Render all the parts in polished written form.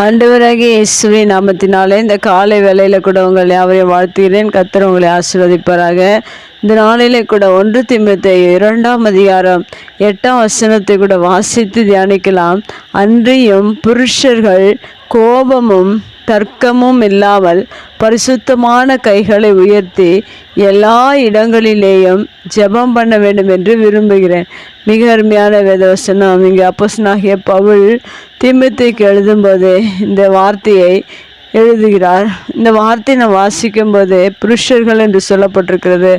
ஆண்டவராகிய இயேசுவின் நாமத்தினாலே இந்த காலை வேளையில கூட உங்களை யாவரையும் வாழ்த்துகிறேன். கர்த்தர் உங்களை ஆசீர்வதிப்பாராக. இந்த நாளிலே கூட 1 தீமோத்தேயு 2ஆம் அதிகாரம் 8ஆம் வசனத்தை கூட வாசித்து தியானிக்கலாம். அன்றியும் புருஷர்கள் கோபமும் தர்க்கமும் இல்லாமல் பரிசுத்தமான கைகளை உயர்த்தி எல்லா இடங்களிலேயும் ஜெபம் பண்ண வேண்டும் என்று விரும்புகிறேன். மிக அருமையான வேதவசனம். இங்கே அப்போஸ்தலனாகிய பவுல் தீமோத்தேயுக்கு எழுதும்போது இந்த வார்த்தையை எழுதுகிறார். இந்த வார்த்தையை நான் வாசிக்கும் போது புருஷர்கள் என்று சொல்லப்பட்டிருக்கிறது.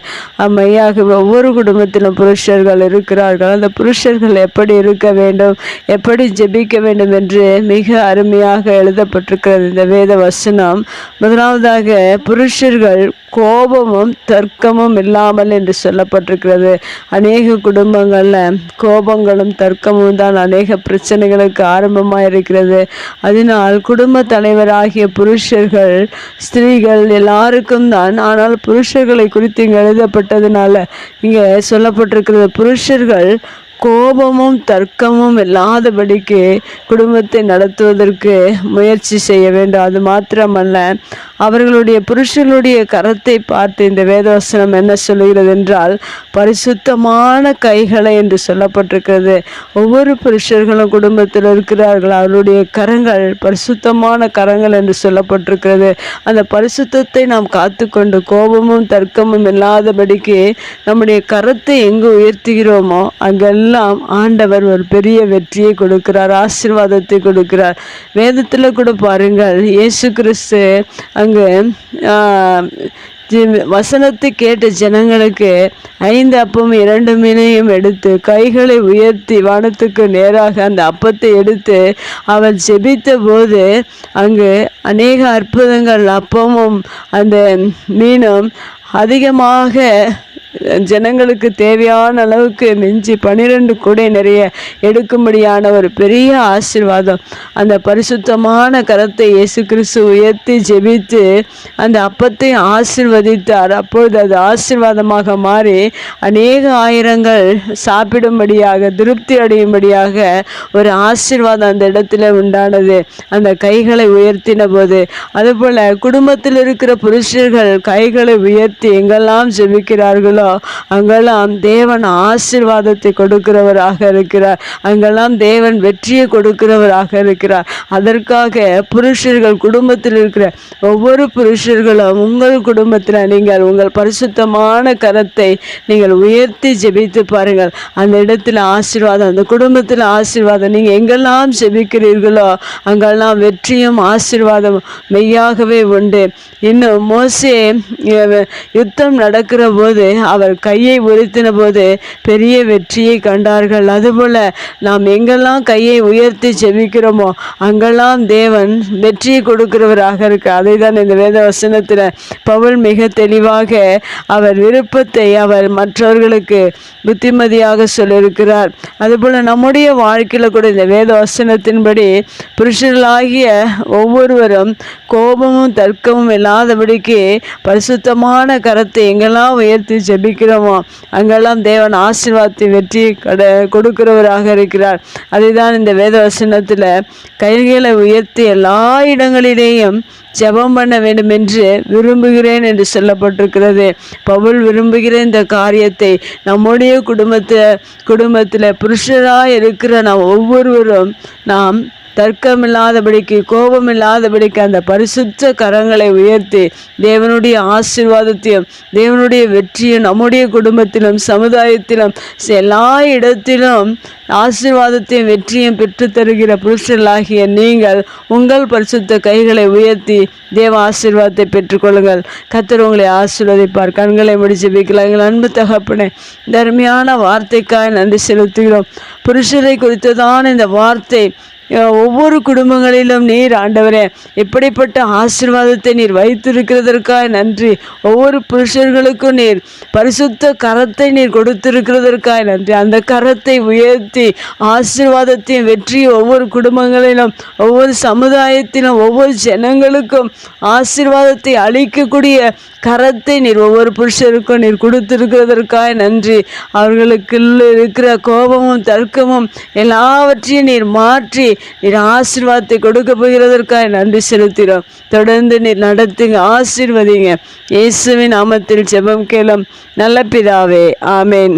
மையாக ஒவ்வொரு குடும்பத்திலும் புருஷர்கள் இருக்கிறார்கள். அந்த புருஷர்கள் எப்படி இருக்க வேண்டும், எப்படி ஜெபிக்க வேண்டும் என்று மிக அருமையாக எழுதப்பட்டிருக்கிறது இந்த வேத வசனம். முதலாவதாக புருஷர்கள் கோபமும் தர்க்கமும் இல்லாமல் என்று சொல்லப்பட்டிருக்கிறது. அநேக குடும்பங்களில் கோபங்களும் தர்க்கமும் தான் அநேக பிரச்சனைகளுக்கு ஆரம்பமாக இருக்கிறது. அதனால் குடும்ப தலைவராகிய புருஷர்கள் ஸ்திரீகள் எல்லாருக்கும் தான். ஆனால் புருஷர்களை குறித்து இங்கே எழுதப்பட்டதுனால இங்கே சொல்லப்பட்டிருக்கிறது, புருஷர்கள் கோபமும் தர்க்கமும் இல்லாதபடிக்கு குடும்பத்தை நடத்துவதற்கு முயற்சி செய்ய வேண்டும். அது மாத்திரமல்ல, அவர்களுடைய புருஷர்களுடைய கரத்தை பார்த்து இந்த வேதவசனம் என்ன சொல்லுகிறது என்றால், பரிசுத்தமான கைகளை என்று சொல்லப்பட்டிருக்கிறது. ஒவ்வொரு புருஷர்களும் குடும்பத்தில் இருக்கிறார்கள், அவருடைய கரங்கள் பரிசுத்தமான கரங்கள் என்று சொல்லப்பட்டிருக்கிறது. அந்த பரிசுத்தத்தை நாம் காத்துக்கொண்டு கோபமும் தர்க்கமும் இல்லாதபடிக்கு நம்முடைய கரத்தை எங்கு உயர்த்துகிறோமோ அங்கெல்லாம் ஆண்டவர் ஒரு பெரிய வெற்றியை கொடுக்கிறார், ஆசீர்வாதத்தை கொடுக்கிறார். வேதத்தில் கூட பாருங்கள், இயேசு கிறிஸ்து அங்கு வசனத்தை கேட்ட ஜனங்களுக்கு 5 அப்பமும் 2 மீனையும் எடுத்து கைகளை உயர்த்தி வானத்துக்கு நேராக அந்த அப்பத்தை எடுத்து அவர் ஜெபித்த போது அங்கு அநேக அற்புதங்கள், அப்பமும் அந்த மீனும் அதிகமாக ஜனங்களுக்கு தேவையான அளவுக்கு மிஞ்சி 12 கூடை நிறைய எடுக்கும்படியான ஒரு பெரிய ஆசீர்வாதம். அந்த பரிசுத்தமான கரத்தை இயேசு கிறிஸ்து உயர்த்தி ஜெபித்து அந்த அப்பத்தை ஆசீர்வதித்தார். அப்பொழுது அது ஆசீர்வாதமாக மாறி அநேக ஆயிரங்கள் சாப்பிடும்படியாக, திருப்தி அடையும்படியாக ஒரு ஆசீர்வாதம் அந்த இடத்துல உண்டானது, அந்த கைகளை உயர்த்தின போது. அதுபோல் குடும்பத்தில் இருக்கிற புருஷர்கள் கைகளை உயர்த்தி எங்கெல்லாம் ஜெபிக்கிறார்களோ அங்கெல்லாம் தேவன் ஆசீர்வாதத்தை கொடுக்கிறவராக இருக்கிறார். அங்கெல்லாம் தேவன் வெற்றியை கொடுக்கிறவராக இருக்கிறார். அதற்காக புருஷர்கள், குடும்பத்தில் இருக்கிற ஒவ்வொரு புருஷர்களும் உங்கள் குடும்பத்தில் நீங்கள் உங்கள் பரிசுத்தமான கரத்தை நீங்கள் உயர்த்தி ஜெபித்து பாருங்கள். அந்த இடத்துல ஆசீர்வாதம், அந்த குடும்பத்தில் ஆசீர்வாதம். நீங்கள் எங்கெல்லாம் ஜெபிக்கிறீர்களோ அங்கெல்லாம் வெற்றியும் ஆசீர்வாதம் மெய்யாகவே உண்டு. இன்னும் மோசே யுத்தம் நடக்கிற போது அவர் கையை உயர்த்தின போது பெரிய வெற்றியை கண்டார்கள். அதுபோல் நாம் எங்கெல்லாம் கையை உயர்த்தி ஜெபிக்கிறோமோ அங்கெல்லாம் தேவன் வெற்றியை கொடுக்கிறவராக இருக்கிறார். அதை தான் இந்த வேத வசனத்தில் பவுல் மிக தெளிவாக அவர் விருப்பத்தை அவர் மற்றவர்களுக்கு புத்திமதியாக சொல்லியிருக்கிறார். அதுபோல் நம்முடைய வாழ்க்கையில் கூட இந்த வேத வசனத்தின்படி புருஷர்களாகிய ஒவ்வொருவரும் கோபமும் தர்க்கமும் இல்லாதபடிக்கு பரிசுத்தமான கரத்தை எங்கெல்லாம் உயர்த்தி ஜெபிக்கிறோமோ அங்கெல்லாம் தேவன் ஆசீர்வாதத்தை வெற்றி கொடுக்கிறவராக இருக்கிறார். அதுதான் இந்த வேத வசனத்தில் கைகளை உயர்த்தி எல்லா இடங்களிலேயும் ஜெபம் பண்ண வேண்டும் என்று விரும்புகிறேன் என்று சொல்லப்பட்டிருக்கிறது. பவுல் விரும்புகிற இந்த காரியத்தை நம்முடைய குடும்பத்தில் புருஷராக இருக்கிற நாம் ஒவ்வொருவரும் நாம் தர்க்கமில்லாதபடிக்கு, கோபமில்லாதபடிக்கு அந்த பரிசுத்த கரங்களை உயர்த்தி தேவனுடைய ஆசீர்வாதத்தையும் தேவனுடைய வெற்றியும் நம்முடைய குடும்பத்திலும் சமுதாயத்திலும் எல்லா இடத்திலும் ஆசீர்வாதத்தையும் வெற்றியும் பெற்று தருகிற புருஷர்களாகிய நீங்கள் உங்கள் பரிசுத்த கைகளை உயர்த்தி தேவ ஆசீர்வாதத்தை பெற்றுக்கொள்ளுங்கள். கர்த்தர் உங்களை ஆசீர்வதிப்பார். கண்களை முடிச்சு வைக்கலாம். எங்கள் அன்பு தகப்பனே, இந்த அருமையான வார்த்தைக்காக நன்றி செலுத்துகிறோம். புருஷரை குறித்ததான இந்த வார்த்தை ஒவ்வொரு குடும்பங்களிலும் நீர் ஆண்டவரே எப்படிப்பட்ட ஆசீர்வாதத்தை நீர் வைத்திருக்கிறதற்காக நன்றி. ஒவ்வொரு புருஷர்களுக்கும் நீர் பரிசுத்த கரத்தை நீர் கொடுத்திருக்கிறதற்காக நன்றி. அந்த கரத்தை உயர்த்தி ஆசீர்வாதத்தையும் வெற்றியும் ஒவ்வொரு குடும்பங்களிலும், ஒவ்வொரு சமுதாயத்திலும், ஒவ்வொரு ஜனங்களுக்கும் ஆசீர்வாதத்தை அளிக்கக்கூடிய கரத்தை நீர் ஒவ்வொரு புருஷருக்கும் நீர் கொடுத்திருக்கிறதற்காக நன்றி. அவர்களுக்குள்ள இருக்கிற கோபமும் தர்க்கமும் எல்லாவற்றையும் நீர் மாற்றி நீர் ஆசீர்வாதத்தை கொடுக்க போகிறதற்காக நன்றி செலுத்துகிறோம். தொடர்ந்து நீர் நடத்துங்க, ஆசீர்வதிங்க. இயேசுவின் நாமத்தில் ஜெபம் கேளும் நல்ல பிதாவே, ஆமேன்.